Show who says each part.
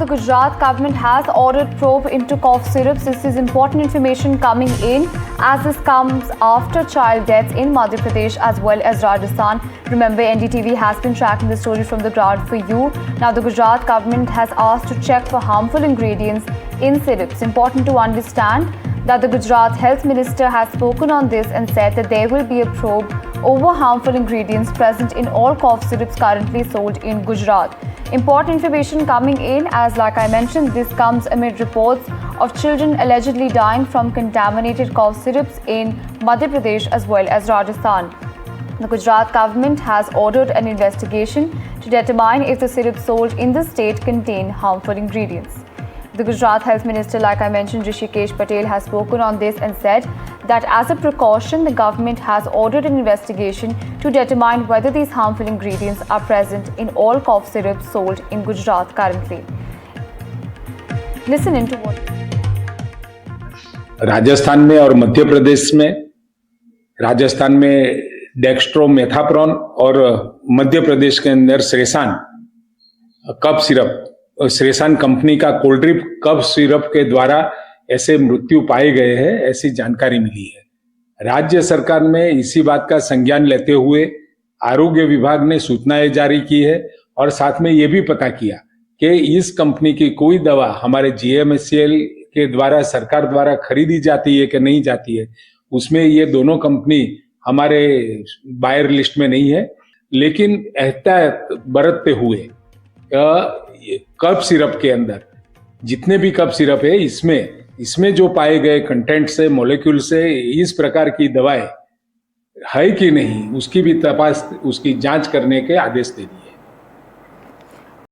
Speaker 1: The Gujarat government has ordered probe into cough syrups. This is important information coming in as this comes after child deaths in Madhya Pradesh as well as Rajasthan. Remember, NDTV has been tracking the story from the ground for you. Now, the Gujarat government has asked to check for harmful ingredients in syrups. Important to understand that the Gujarat Health Minister has spoken on this and said that there will be a probe over harmful ingredients present in all cough syrups currently sold in Gujarat. Important information coming in as, like I mentioned, this comes amid reports of children allegedly dying from contaminated cough syrups in Madhya Pradesh as well as Rajasthan. The Gujarat government has ordered an investigation to determine if the syrups sold in the state contain harmful ingredients. The Gujarat Health Minister, like I mentioned, Rishikesh Patel, has spoken on this and said that as a precaution, the government has ordered an investigation to determine whether these harmful ingredients are present in all cough syrups sold in Gujarat currently. Listen into what
Speaker 2: Rajasthan में और मध्य प्रदेश में, राजस्थान में डेक्स्ट्रोमेथाप्रोन और मध्य प्रदेश के अंदर Sresan cough syrup, Sresan company का cold drip cough syrup के द्वारा ऐसे मृत्यु पाए गए हैं, ऐसी जानकारी मिली है। राज्य सरकार ने इसी बात का संज्ञान लेते हुए आरोग्य विभाग ने सूचनाएं जारी की है और साथ में ये भी पता किया कि इस कंपनी की कोई दवा हमारे GMSCL के द्वारा, सरकार द्वारा खरीदी जाती है कि नहीं जाती है, उसमें ये दोनों कंपनी हमारे बायर लिस्ट में नहीं है। लेकिन एहतियात बरतते हुए कफ सिरप के अंदर जितने भी कफ सिरप है, इसमें जो पाए गए कंटेंट से, मॉलिक्यूल से इस प्रकार की दवाएं है कि नहीं, उसकी भी तपास, उसकी जांच करने के आदेश दे दिए।